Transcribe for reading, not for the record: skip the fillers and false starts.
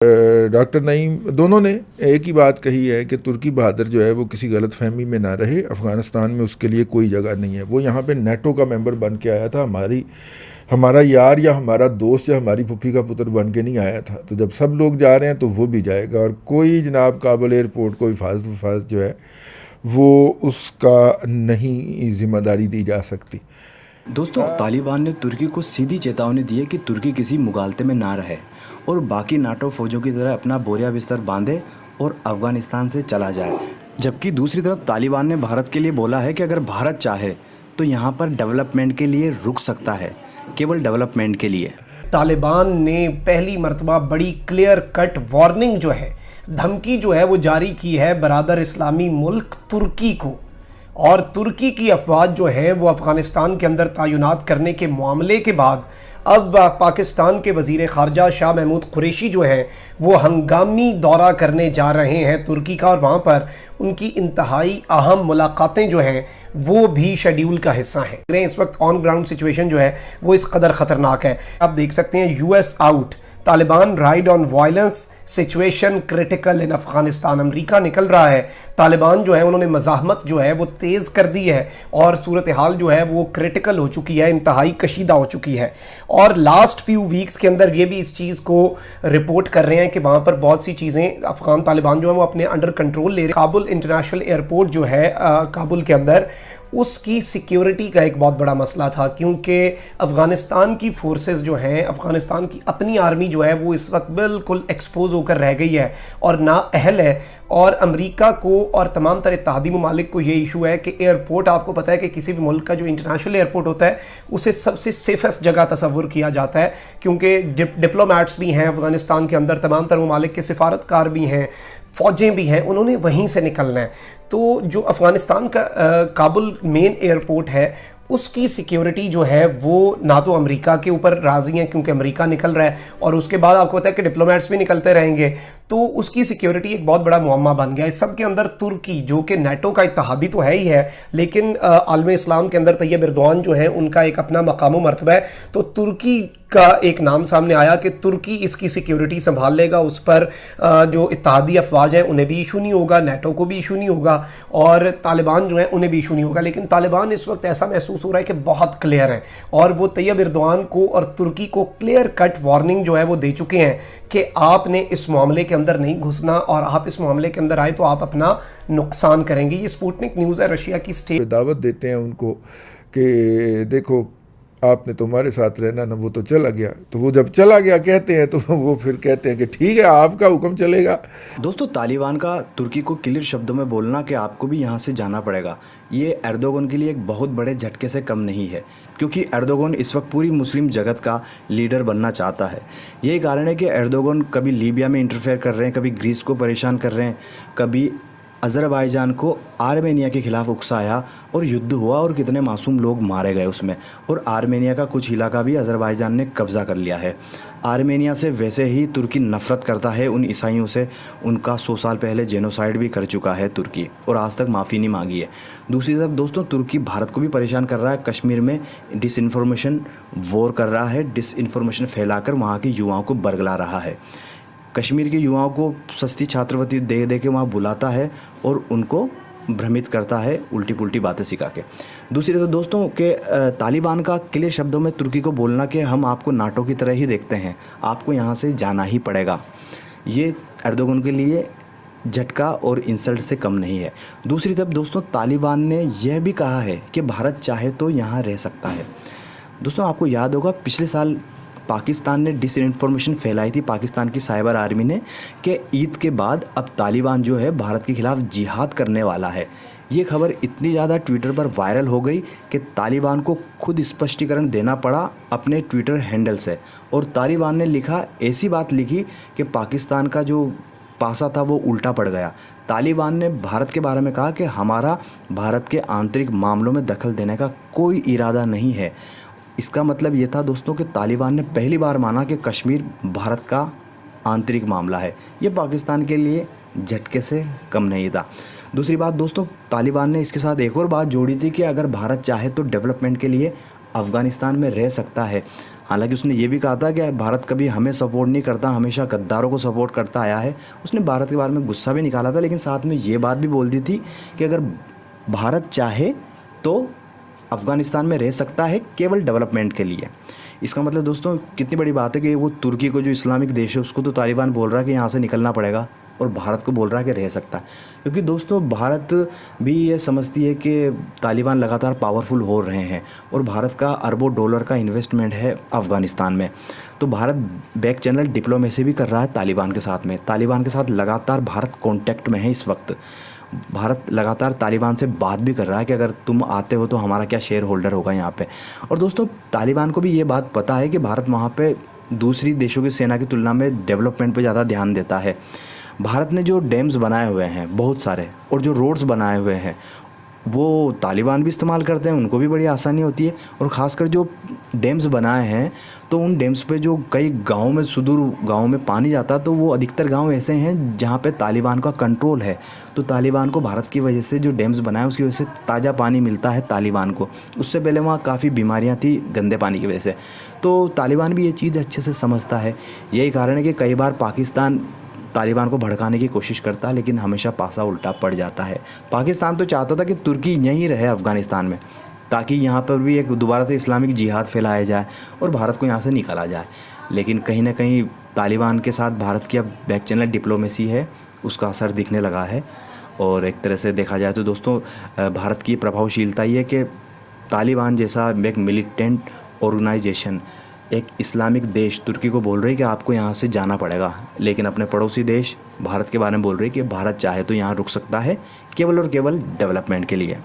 Doctor Naeem दोनों ने एक ही बात कही है कि तुर्की बहादुर जो है वो किसी गलत फहमी में ना रहे। अफ़गानिस्तान में उसके लिए कोई जगह नहीं है। वो यहाँ पे नेटो का मेंबर बन के आया था, हमारा यार या हमारा दोस्त या हमारी फूफी का पुत्र बन के नहीं आया था। तो जब सब लोग जा रहे हैं तो वो भी जाएगा, और कोई जनाब काबुल एयरपोर्ट को हिफाजत जो है वो उसका नहीं जिम्मेदारी दी जा सकती। दोस्तों, तालिबान ने तुर्की को सीधी चेतावनी दी है कि तुर्की किसी मुगालते में ना रहे और बाकी नाटो फौजों की तरह अपना बोरिया बिस्तर बांधे और अफगानिस्तान से चला जाए। जबकि दूसरी तरफ तालिबान ने भारत के लिए बोला है कि अगर भारत चाहे तो यहाँ पर डेवलपमेंट के लिए रुक सकता है, केवल डेवलपमेंट के लिए। तालिबान ने पहली मर्तबा बड़ी क्लियर कट वार्निंग जो है, धमकी जो है वो जारी की है बरादर इस्लामी मुल्क तुर्की को। और तुर्की की अफवाज जो है वो अफ़गानिस्तान के अंदर तैनात करने के मामले के बाद अब पाकिस्तान के वज़ीर ख़ारजा शाह महमूद कुरैशी जो हैं वो हंगामी दौरा करने जा रहे हैं तुर्की का, और वहाँ पर उनकी इंतहाई अहम मुलाकातें जो हैं वो भी शेड्यूल का हिस्सा हैं। इस वक्त ऑन ग्राउंड सिचुएशन जो है वो इस कदर ख़तरनाक है। आप देख सकते हैं US out, Taliban ride on violence, situation critical in Afghanistan. America निकल रहा है, तालिबान जो है उन्होंने मज़ाहमत जो है वो तेज़ कर दी है और सूरत हाल जो है वो क्रिटिकल हो चुकी है, इंतहाई कशीदा हो चुकी है। और लास्ट फ्यू वीक्स के अंदर ये भी इस चीज़ को रिपोर्ट कर रहे हैं कि वहाँ पर बहुत सी चीज़ें अफगान तालिबान जो है वो अपने अंडर कंट्रोल ले रहे हैं। काबुल इंटरनेशनल एयरपोर्ट जो है काबुल के अंदर, उसकी सिक्योरिटी का एक बहुत बड़ा मसला था, क्योंकि अफ़गानिस्तान की फोर्सेस जो हैं, अफ़गानिस्तान की अपनी आर्मी जो है वो इस वक्त बिल्कुल एक्सपोज होकर रह गई है और ना अहल है। और अमेरिका को और तमाम तरह इत्तेहादी ममालिक को ये इशू है कि एयरपोर्ट, आपको पता है कि किसी भी मुल्क का जो इंटरनेशनल एयरपोर्ट होता है उसे सबसे सेफेस्ट जगह तस्वुर किया जाता है, क्योंकि डिप्लोमेट्स भी हैं अफ़गानिस्तान के अंदर, तमाम तरह ममालिक के सिफारतकार भी हैं, फ़ौजें भी हैं, उन्होंने वहीं से निकलना है। तो जो अफ़गानिस्तान का काबुल मेन एयरपोर्ट है उसकी सिक्योरिटी जो है वो ना तो अमेरिका के ऊपर राज़ी हैं, क्योंकि अमेरिका निकल रहा है और उसके बाद आपको पता है कि डिप्लोमेट्स भी निकलते रहेंगे, तो उसकी सिक्योरिटी एक बहुत बड़ा मुअम्मा बन गया। इस सब के अंदर तुर्की, जो कि नेटो का इत्तेहादी तो है ही है, लेकिन आलम इस्लाम के अंदर तैयब एर्दोआन जो है उनका एक अपना मकाम व मर्तबा है। तो तुर्की का एक नाम सामने आया कि तुर्की इसकी सिक्योरिटी संभाल लेगा, उस पर जो इत्तेहादी अफवाज हैं उन्हें भी इशू नहीं होगा, नेटो को भी इशू नहीं होगा और तालिबान जो है उन्हें भी इशू नहीं होगा। लेकिन तालिबान इस वक्त ऐसा महसूस हो रहा है कि बहुत क्लियर है और वो तैयब एर्दोआन को और तुर्की को क्लियर कट वार्निंग जो है वो दे चुके हैं कि आपने इस मामले के अंदर नहीं घुसना, और आप इस मामले के अंदर आए तो आप अपना नुकसान करेंगे। ये स्पुतनिक न्यूज़ है, रशिया की स्टेट दावत देते हैं उनको कि देखो आपने तुम्हारे साथ रहना ना, वो तो चला गया। तो वो जब चला गया कहते हैं तो वो फिर कहते हैं कि ठीक है आपका हुक्म चलेगा। दोस्तों, तालिबान का तुर्की को क्लियर शब्दों में बोलना कि आपको भी यहाँ से जाना पड़ेगा, ये एर्दोगन के लिए एक बहुत बड़े झटके से कम नहीं है, क्योंकि एर्दोगन इस वक्त पूरी मुस्लिम जगत का लीडर बनना चाहता है। यही कारण है कि एर्दोगन कभी लीबिया में इंटरफेयर कर रहे हैं, कभी ग्रीस को परेशान कर रहे हैं, कभी अज़रबाईजान को आर्मेनिया के ख़िलाफ़ उकसाया और युद्ध हुआ और कितने मासूम लोग मारे गए उसमें, और आर्मेनिया का कुछ इलाका भी अज़रबाईजान ने कब्ज़ा कर लिया है। आर्मेनिया से वैसे ही तुर्की नफ़रत करता है, उन ईसाइयों से उनका 100 साल पहले जेनोसाइड भी कर चुका है तुर्की, और आज तक माफ़ी नहीं मांगी है। दूसरी तरफ दोस्तों, तुर्की भारत को भी परेशान कर रहा है, कश्मीर में डिसइंफॉर्मेशन वॉर कर रहा है, डिसइंफॉर्मेशन फैलाकर वहाँ के युवाओं को बरगला रहा है। कश्मीर के युवाओं को सस्ती छात्रवृत्ति दे दे के वहाँ बुलाता है और उनको भ्रमित करता है, उल्टी पुल्टी बातें सिखा के। दूसरी तरफ दोस्तों के तालिबान का क्लियर शब्दों में तुर्की को बोलना कि हम आपको नाटो की तरह ही देखते हैं, आपको यहाँ से जाना ही पड़ेगा, ये एर्दोगन के लिए झटका और इंसल्ट से कम नहीं है। दूसरी तरफ दोस्तों, तालिबान ने यह भी कहा है कि भारत चाहे तो यहाँ रह सकता है। दोस्तों, आपको याद होगा पिछले साल पाकिस्तान ने डिसइंफॉर्मेशन फैलाई थी, पाकिस्तान की साइबर आर्मी ने, कि ईद के बाद अब तालिबान जो है भारत के ख़िलाफ़ जिहाद करने वाला है। ये खबर इतनी ज़्यादा ट्विटर पर वायरल हो गई कि तालिबान को खुद स्पष्टीकरण देना पड़ा अपने ट्विटर हैंडल से, और तालिबान ने लिखा, ऐसी बात लिखी कि पाकिस्तान का जो पासा था वो उल्टा पड़ गया। तालिबान ने भारत के बारे में कहा कि हमारा भारत के आंतरिक मामलों में दखल देने का कोई इरादा नहीं है। इसका मतलब ये था दोस्तों कि तालिबान ने पहली बार माना कि कश्मीर भारत का आंतरिक मामला है। ये पाकिस्तान के लिए झटके से कम नहीं था। दूसरी बात दोस्तों, तालिबान ने इसके साथ एक और बात जोड़ी थी कि अगर भारत चाहे तो डेवलपमेंट के लिए अफ़गानिस्तान में रह सकता है। हालांकि उसने ये भी कहा था कि भारत कभी हमें सपोर्ट नहीं करता, हमेशा गद्दारों को सपोर्ट करता आया है। उसने भारत के बारे में गुस्सा भी निकाला था, लेकिन साथ में ये बात भी बोल दी थी कि अगर भारत चाहे तो अफ़गानिस्तान में रह सकता है, केवल डेवलपमेंट के लिए। इसका मतलब दोस्तों कितनी बड़ी बात है कि वो तुर्की को, जो इस्लामिक देश है, उसको तो तालिबान बोल रहा है कि यहाँ से निकलना पड़ेगा, और भारत को बोल रहा है कि रह सकता है। क्योंकि दोस्तों भारत भी ये समझती है कि तालिबान लगातार पावरफुल हो रहे हैं और भारत का अरबों डॉलर का इन्वेस्टमेंट है अफ़गानिस्तान में। तो भारत बैक चैनल डिप्लोमेसी भी कर रहा है तालिबान के साथ में। तालिबान के साथ लगातार भारत कॉन्टैक्ट में है इस वक्त। भारत लगातार तालिबान से बात भी कर रहा है कि अगर तुम आते हो तो हमारा क्या शेयर होल्डर होगा यहाँ पे। और दोस्तों तालिबान को भी ये बात पता है कि भारत वहाँ पे दूसरी देशों की सेना की तुलना में डेवलपमेंट पे ज़्यादा ध्यान देता है। भारत ने जो डैम्स बनाए हुए हैं बहुत सारे, और जो रोड्स बनाए हुए हैं, वो तालिबान भी इस्तेमाल करते हैं, उनको भी बड़ी आसानी होती है। और ख़ासकर जो डैम्स बनाए हैं तो उन डैम्स पे जो कई गाँव में, सुदूर गाँव में पानी जाता, तो वो अधिकतर गाँव ऐसे हैं जहाँ पे तालिबान का कंट्रोल है। तो तालिबान को भारत की वजह से जो डैम्स बनाए उसकी वजह से ताज़ा पानी मिलता है तालिबान को। उससे पहले वहाँ काफ़ी बीमारियाँ थी गंदे पानी की वजह से। तो तालिबान भी ये चीज़ अच्छे से समझता है। यही कारण है कि कई बार पाकिस्तान तालिबान को भड़काने की कोशिश करता है, लेकिन हमेशा पासा उल्टा पड़ जाता है। पाकिस्तान तो चाहता था कि तुर्की यहीं रहे अफ़गानिस्तान में, ताकि यहाँ पर भी एक दोबारा से इस्लामिक जिहाद फैलाया जाए और भारत को यहाँ से निकाला जाए। लेकिन कहीं ना कहीं तालिबान के साथ भारत की अब बैक चैनल डिप्लोमेसी है, उसका असर दिखने लगा है। और एक तरह से देखा जाए तो दोस्तों भारत की प्रभावशीलता ये है कि तालिबान जैसा एक मिलिटेंट ऑर्गेनाइजेशन एक इस्लामिक देश तुर्की को बोल रही है कि आपको यहाँ से जाना पड़ेगा, लेकिन अपने पड़ोसी देश भारत के बारे में बोल रही है कि भारत चाहे तो यहाँ रुक सकता है, केवल और केवल डेवलपमेंट के लिए।